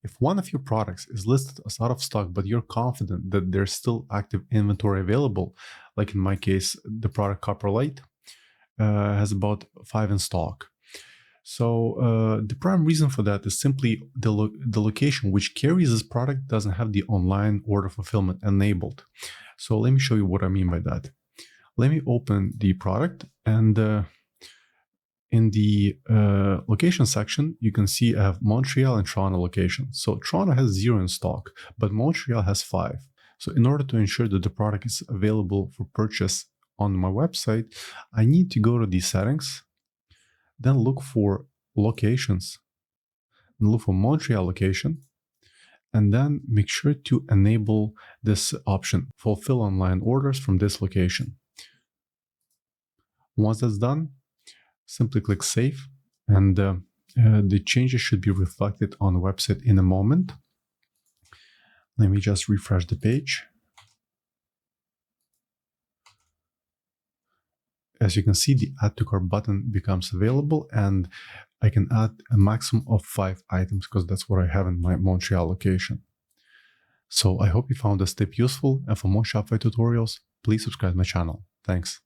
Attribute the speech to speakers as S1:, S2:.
S1: If one of your products is listed as out of stock, but you're confident that there's still active inventory available, like in my case, the product Copper Light has about 5 in stock. So the prime reason for that is simply the location which carries this product doesn't have the online order fulfillment enabled. So let me show you what I mean by that. Let me open the product, and in the location section, you can see I have Montreal and Toronto location. So Toronto has 0 in stock, but Montreal has 5. So in order to ensure that the product is available for purchase on my website, I need to go to the settings, then look for locations, and look for Montreal location, and then make sure to enable this option, fulfill online orders from this location. Once that's done, simply click Save, and the changes should be reflected on the website in a moment. Let me just refresh the page. As you can see, the Add to Cart button becomes available, and I can add a maximum of 5 items because that's what I have in my Montreal location. So I hope you found this tip useful, and for more Shopify tutorials, please subscribe to my channel. Thanks.